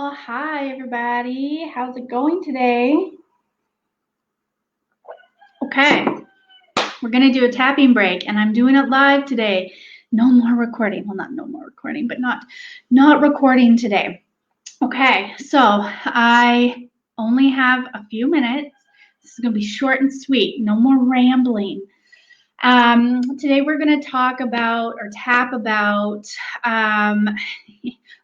Oh, hi everybody. How's it going today? Okay, we're gonna do a tapping break and I'm doing it live today. No more recording. Well, not no more recording, but not recording today. Okay, so I only have a few minutes. This is gonna be short and sweet. No more rambling. Today we're going to talk about or tap about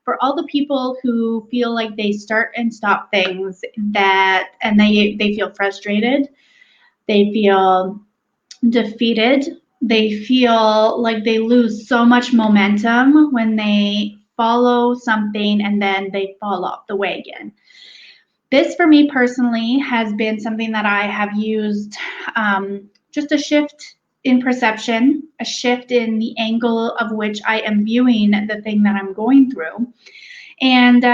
for all the people who feel like they start and stop things and they feel frustrated, they feel defeated, they feel like they lose so much momentum when they follow something and then they fall off the wagon. This for me personally has been something that I have used, just a shift in perception, a shift in the angle of which I am viewing the thing that I'm going through. And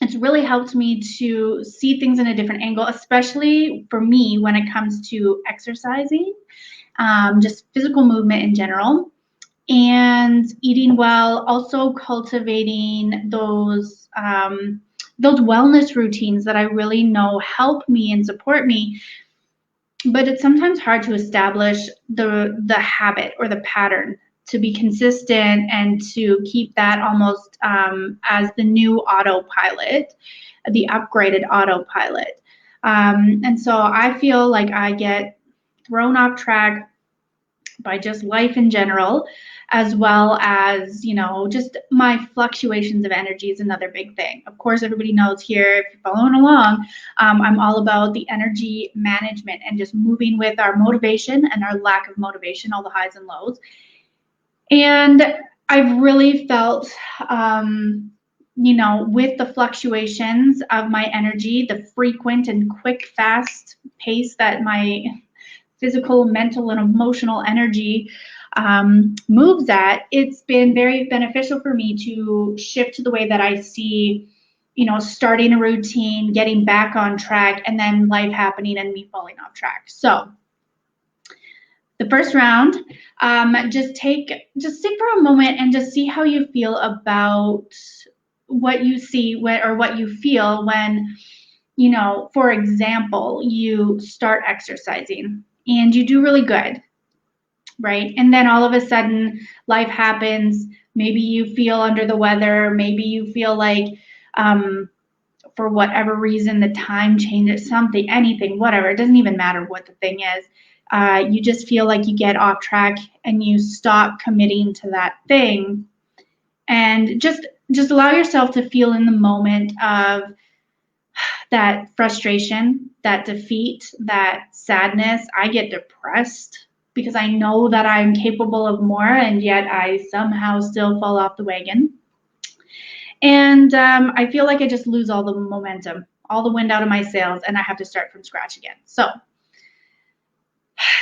it's really helped me to see things in a different angle, especially for me when it comes to exercising, just physical movement in general, and eating well, also cultivating those wellness routines that I really know help me and support me. But it's sometimes hard to establish the habit or the pattern to be consistent and to keep that almost as the new autopilot, the upgraded autopilot. And so I feel like I get thrown off track by just life in general, as well as, just my fluctuations of energy is another big thing. Of course, everybody knows here, if you're following along, I'm all about the energy management and just moving with our motivation and our lack of motivation, all the highs and lows. And I've really felt, with the fluctuations of my energy, the frequent and quick, fast pace that my physical, mental, and emotional energy moves at, it's been very beneficial for me to shift to the way that I see, starting a routine, getting back on track, and then life happening and me falling off track. So the first round, just sit for a moment and just see how you feel about what you see or what you feel when, for example, you start exercising and you do really good, right? And then all of a sudden life happens. Maybe you feel under the weather. Maybe you feel like, for whatever reason, the time changes, something, anything, whatever. It doesn't even matter what the thing is. You just feel like you get off track and you stop committing to that thing. And just allow yourself to feel in the moment of that frustration, that defeat, that sadness. I get depressed because I know that I'm capable of more, and yet I somehow still fall off the wagon. And I feel like I just lose all the momentum, all the wind out of my sails, and I have to start from scratch again. So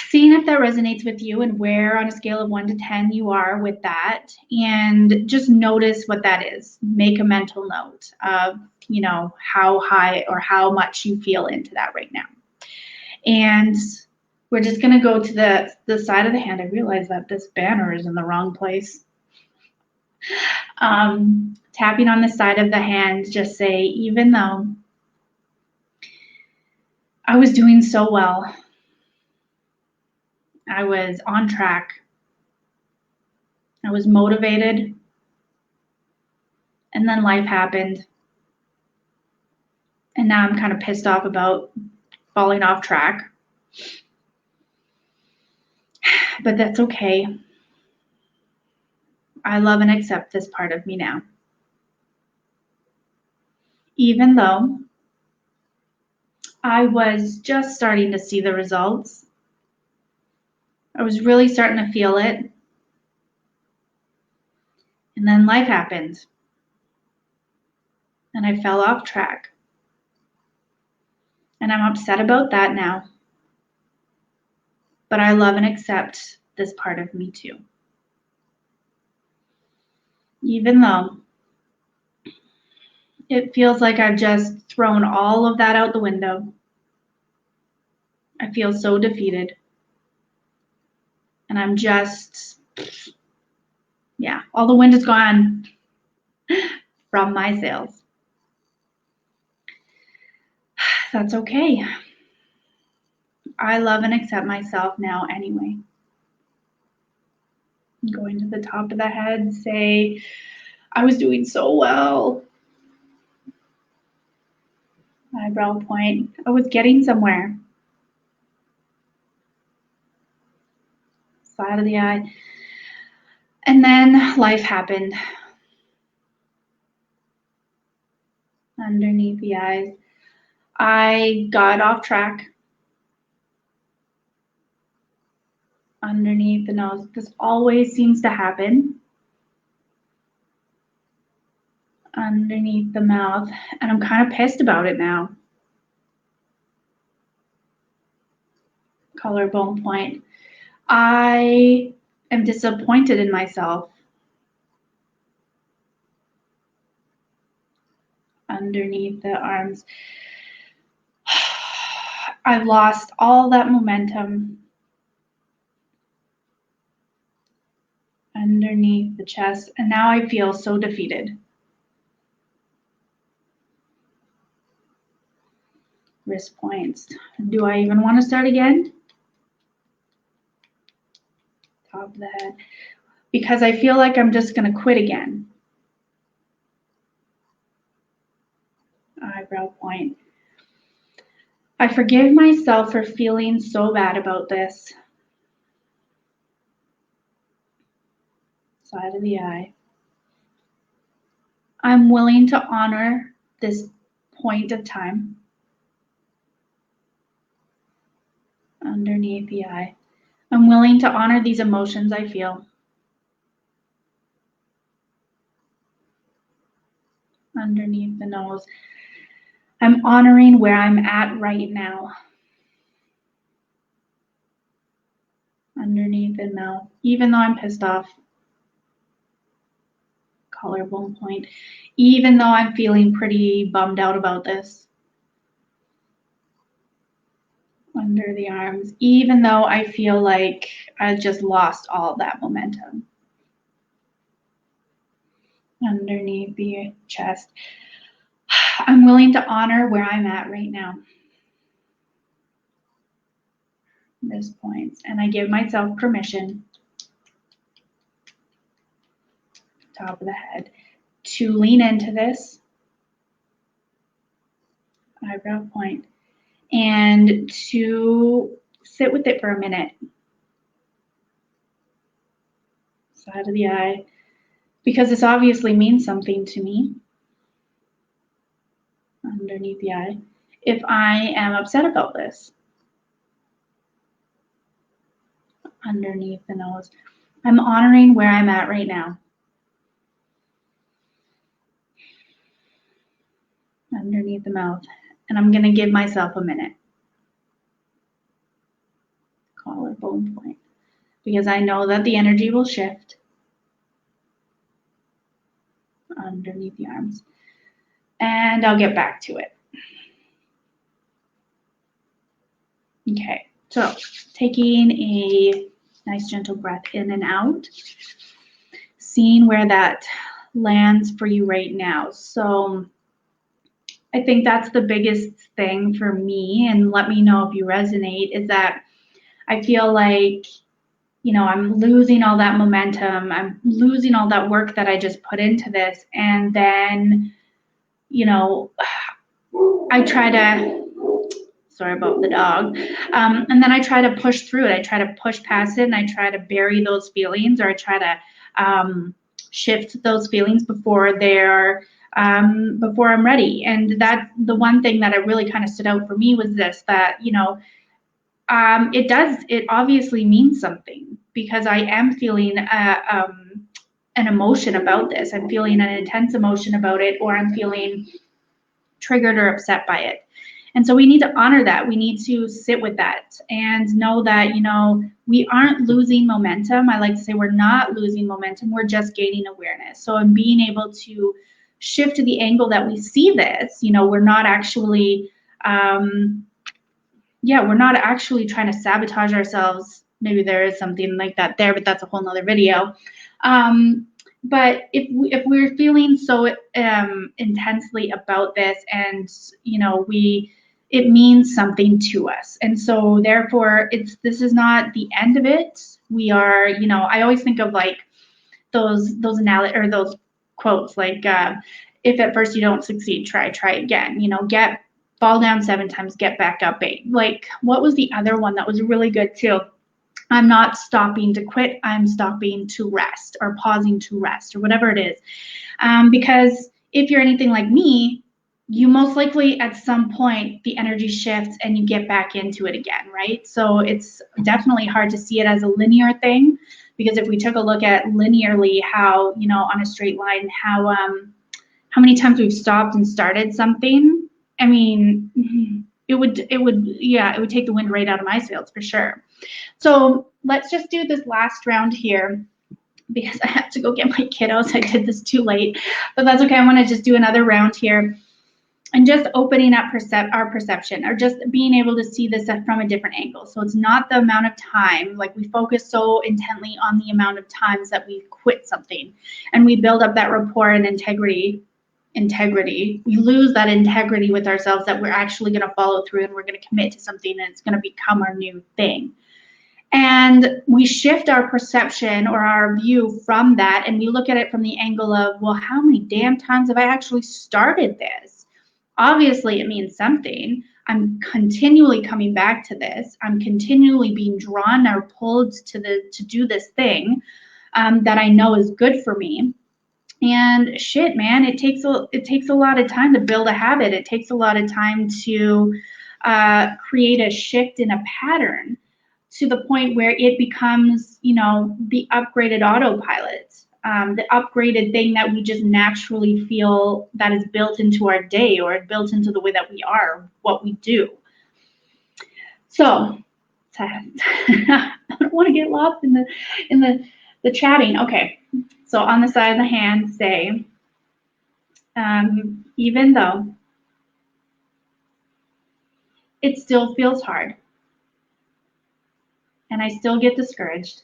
seeing if that resonates with you and where on a scale of 1 to 10 you are with that, and just notice what that is. Make a mental note of, how high or how much you feel into that right now. And we're just going to go to the side of the hand. I realize that this banner is in the wrong place. Tapping on the side of the hand, just say, even though I was doing so well, I was on track, I was motivated, and then life happened. And now I'm kind of pissed off about falling off track. But that's okay. I love and accept this part of me now. Even though I was just starting to see the results, I was really starting to feel it. And then life happened. And I fell off track. And I'm upset about that now. But I love and accept this part of me too. Even though it feels like I've just thrown all of that out the window, I feel so defeated. And I'm just, all the wind is gone from my sails. That's okay. I love and accept myself now anyway. Going to the top of the head, say, I was doing so well. Eyebrow point, I was getting somewhere. Side of the eye. And then life happened. Underneath the eyes. I got off track. Underneath the nose. This always seems to happen. Underneath the mouth. And I'm kind of pissed about it now. Collarbone point. I am disappointed in myself. Underneath the arms. I've lost all that momentum. Underneath the chest, and now I feel so defeated. Wrist points. Do I even want to start again? Top of the head. Because I feel like I'm just going to quit again. Eyebrow point. I forgive myself for feeling so bad about this. Side of the eye. I'm willing to honor this point of time. Underneath the eye. I'm willing to honor these emotions I feel. Underneath the nose. I'm honoring where I'm at right now. Underneath the mouth, even though I'm pissed off. Collarbone point, even though I'm feeling pretty bummed out about this. Under the arms, even though I feel like I just lost all that momentum. Underneath the chest, I'm willing to honor where I'm at right now. This point, and I give myself permission. Top of the head, to lean into this. Eyebrow point, and to sit with it for a minute. Side of the eye, because this obviously means something to me. Underneath the eye, if I am upset about this. Underneath the nose, I'm honoring where I'm at right now. Underneath the mouth, and I'm going to give myself a minute. Collarbone point, because I know that the energy will shift. Underneath the arms, and I'll get back to it. Okay, so taking a nice gentle breath in and out, seeing where that lands for you right now. So I think that's the biggest thing for me, and let me know if you resonate, is that I feel like, you know, I'm losing all that momentum. I'm losing all that work that I just put into this. And then, you know, I try to, sorry about the dog. And then I try to push through it. I try to push past it, and I try to bury those feelings, or I try to shift those feelings before I'm ready. And that the one thing that really kind of stood out for me was this, that, you know, it obviously means something, because I am feeling an emotion about this. I'm feeling an intense emotion about it, or I'm feeling triggered or upset by it. And so we need to honor that. We need to sit with that and know that, you know, we aren't losing momentum. I like to say we're not losing momentum. We're just gaining awareness. So in being able to shift to the angle that we see this, you know, we're not actually, we're not actually trying to sabotage ourselves. Maybe there is something like that there, but that's a whole nother video. But if we're feeling so intensely about this, and, you know, we it means something to us. And so therefore this is not the end of it. We are, you know, I always think of like those or those quotes like if at first you don't succeed, try again. You know, fall down 7 times, get back up 8. Like, what was the other one that was really good too? I'm not stopping to quit, I'm stopping to rest, or pausing to rest, or whatever it is. Because if you're anything like me, you most likely at some point the energy shifts and you get back into it again, right? So it's definitely hard to see it as a linear thing, because if we took a look at linearly how, you know, on a straight line, how many times we've stopped and started something, I mean, it would take the wind right out of my sails for sure. So let's just do this last round here, because I have to go get my kiddos. I did this too late, but that's okay. I want to just do another round here and just opening up our perception, or just being able to see this from a different angle. So it's not the amount of time, like we focus so intently on the amount of times that we quit something and we build up that rapport and integrity. We lose that integrity with ourselves that we're actually going to follow through and we're going to commit to something and it's going to become our new thing. And we shift our perception or our view from that, and we look at it from the angle of, well, how many damn times have I actually started this? Obviously, it means something. I'm continually coming back to this. I'm continually being drawn or pulled to do this thing that I know is good for me. And shit, man, it takes a lot of time to build a habit. It takes a lot of time to create a shift in a pattern, to the point where it becomes, you know, the upgraded autopilot, the upgraded thing that we just naturally feel that is built into our day, or built into the way that we are, what we do. So I don't want to get lost in the chatting. Okay, so on the side of the hand, say, even though it still feels hard, and I still get discouraged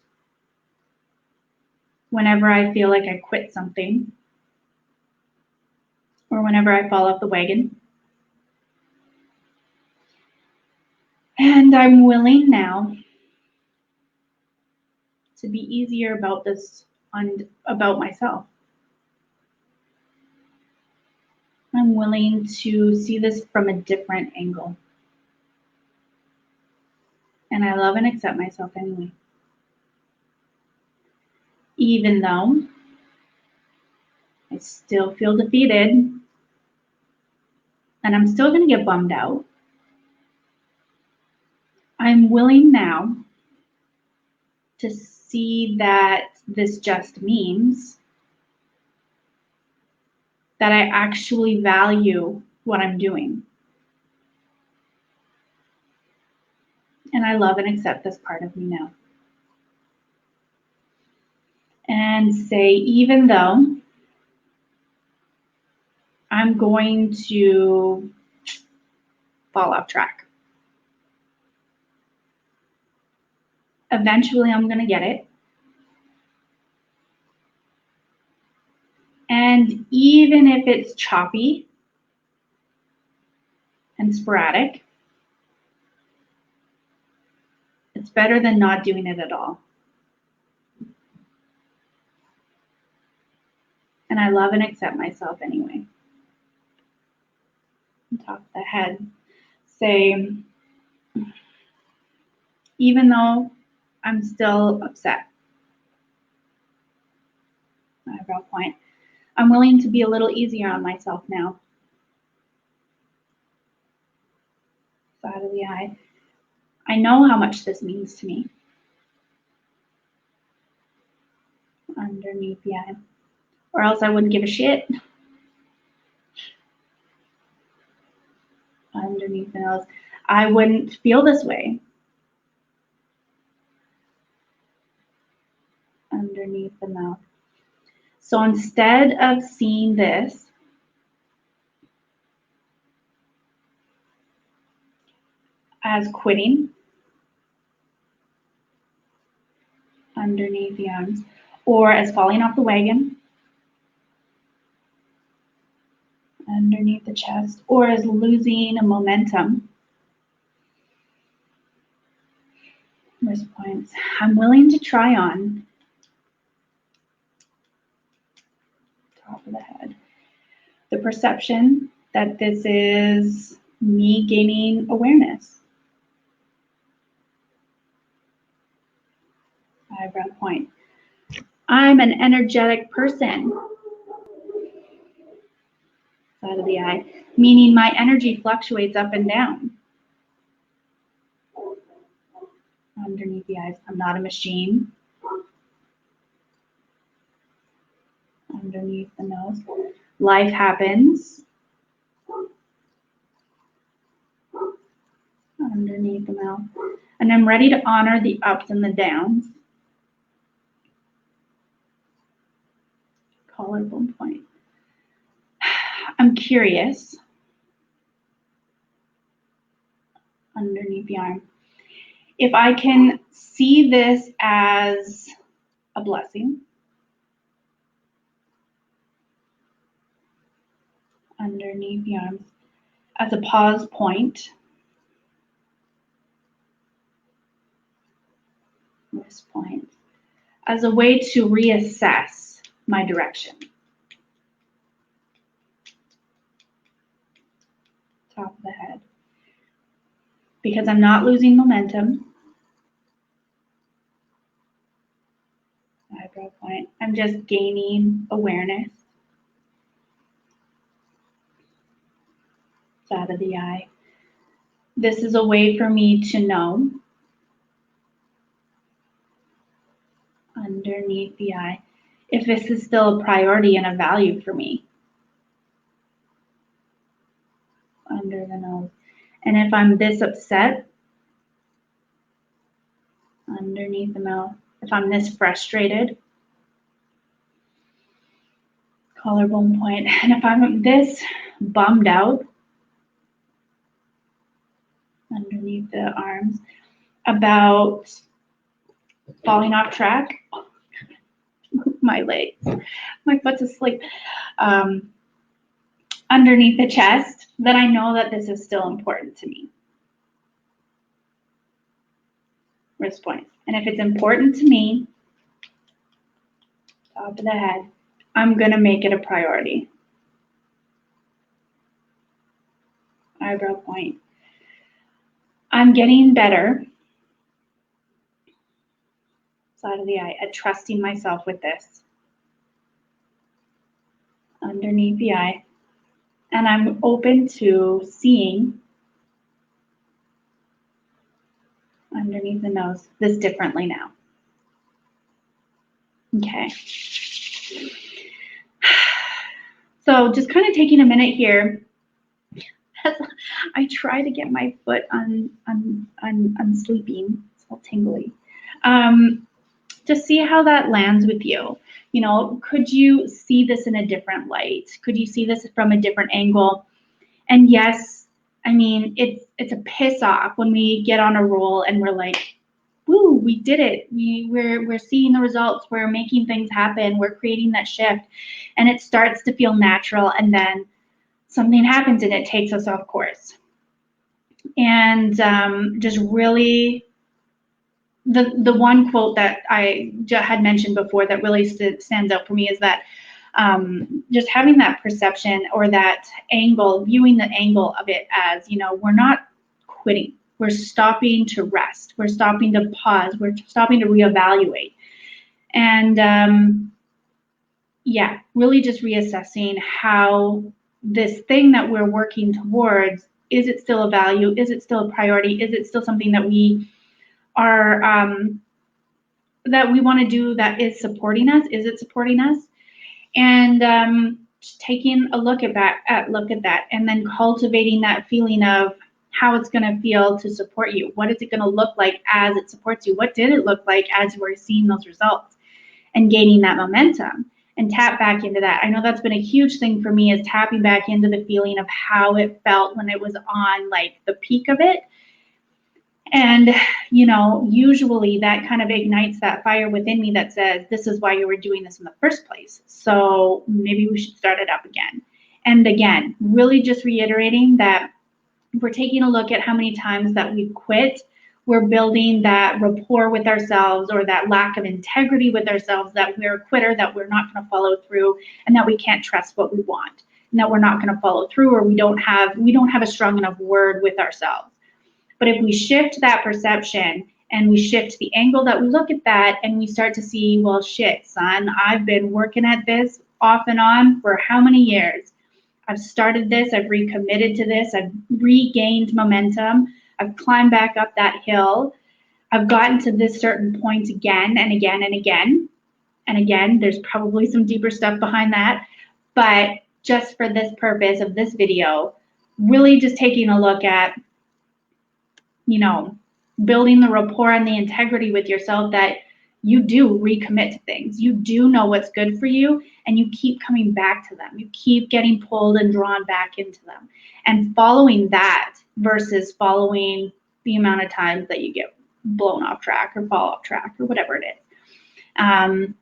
whenever I feel like I quit something, or whenever I fall off the wagon. And I'm willing now to be easier about this, about myself. I'm willing to see this from a different angle. And I love and accept myself anyway. Even though I still feel defeated, and I'm still going to get bummed out, I'm willing now to see that this just means that I actually value what I'm doing. And I love and accept this part of me now. And say, even though I'm going to fall off track, eventually I'm going to get it. And even if it's choppy and sporadic, it's better than not doing it at all. And I love and accept myself anyway. On top of the head, say, even though I'm still upset, eyebrow point, I'm willing to be a little easier on myself now. Side of the eye. I know how much this means to me. Underneath the eye. Or else I wouldn't give a shit. Underneath the nose. I wouldn't feel this way. Underneath the mouth. So instead of seeing this as quitting, underneath the arms, or as falling off the wagon, underneath the chest, or as losing a momentum, Wrist points. I'm willing to try on. Top of the head. The perception that this is me gaining awareness. Eyebrow point. I'm an energetic person. Side of the eye, meaning my energy fluctuates up and down. Underneath the eyes, I'm not a machine. Underneath the nose, life happens. Underneath the mouth, and I'm ready to honor the ups and the downs. Collarbone point. I'm curious. Underneath the arm. If I can see this as a blessing, underneath the arms, as a pause point, wrist point, as a way to reassess my direction. Top of the head. Because I'm not losing momentum. Eyebrow point. I'm just gaining awareness. Side of the eye. This is a way for me to know. Underneath the eye. If this is still a priority and a value for me. Under the nose. And if I'm this upset, underneath the mouth. If I'm this frustrated, collarbone point. And if I'm this bummed out, underneath the arms, about falling off track, my legs, my foot's asleep, underneath the chest, then I know that this is still important to me. Wrist point. And if it's important to me, top of the head, I'm going to make it a priority. Eyebrow point. I'm getting better, side of the eye, at trusting myself with this. Underneath the eye. And I'm open to seeing, underneath the nose, this differently now. Okay. So just kind of taking a minute here as I try to get my foot unsleeping. It's all tingly. To see how that lands with you. You know, could you see this in a different light? Could you see this from a different angle? And yes, I mean, it's a piss off when we get on a roll and we're like, woo, we did it. We're seeing the results. We're making things happen. We're creating that shift. And it starts to feel natural. And then something happens and it takes us off course. And just really, the one quote that I had mentioned before that really stands out for me is that just having that perception or that angle, viewing the angle of it as, you know, we're not quitting. We're stopping to rest. We're stopping to pause. We're stopping to reevaluate. And yeah, really just reassessing how this thing that we're working towards, is it still a value? Is it still a priority? Is it still something that we are that we want to do that is supporting us? Is it supporting us? And just taking a look at that, and then cultivating that feeling of how it's going to feel to support you. What is it going to look like as it supports you? What did it look like as you were seeing those results and gaining that momentum? And tap back into that. I know that's been a huge thing for me, is tapping back into the feeling of how it felt when it was on like the peak of it. And, you know, usually that kind of ignites that fire within me that says, this is why you were doing this in the first place. So maybe we should start it up again. And again, really just reiterating that we're taking a look at how many times that we quit we're building that rapport with ourselves, or that lack of integrity with ourselves, that we're a quitter, that we're not going to follow through, and that we can't trust what we want, and that we're not going to follow through, or we don't have a strong enough word with ourselves. But if we shift that perception and we shift the angle that we look at that, and we start to see, well, shit, son, I've been working at this off and on for how many years? I've started this, I've recommitted to this, I've regained momentum, I've climbed back up that hill, I've gotten to this certain point again and again and again. And again, there's probably some deeper stuff behind that. But just for this purpose of this video, really just taking a look at, building the rapport and the integrity with yourself, that you do recommit to things. You do know what's good for you, and you keep coming back to them. You keep getting pulled and drawn back into them. And following that versus following the amount of times that you get blown off track or fall off track or whatever it is.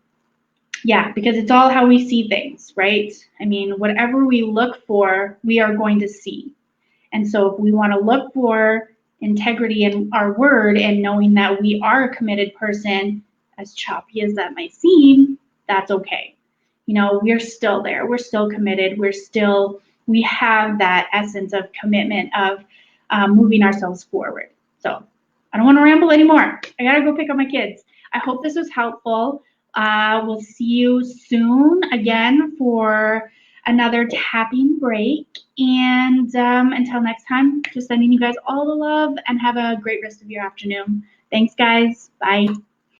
Yeah, because it's all how we see things, right? I mean, whatever we look for, we are going to see. And so if we want to look for integrity in our word, and knowing that we are a committed person, as choppy as that might seem, that's okay. We're still there. We're still committed. We have that essence of commitment, of moving ourselves forward. So I don't want to ramble anymore. I got to go pick up my kids. I hope this was helpful. We'll see you soon again for another tapping break. And until next time, just sending you guys all the love, and have a great rest of your afternoon. Thanks, guys. Bye.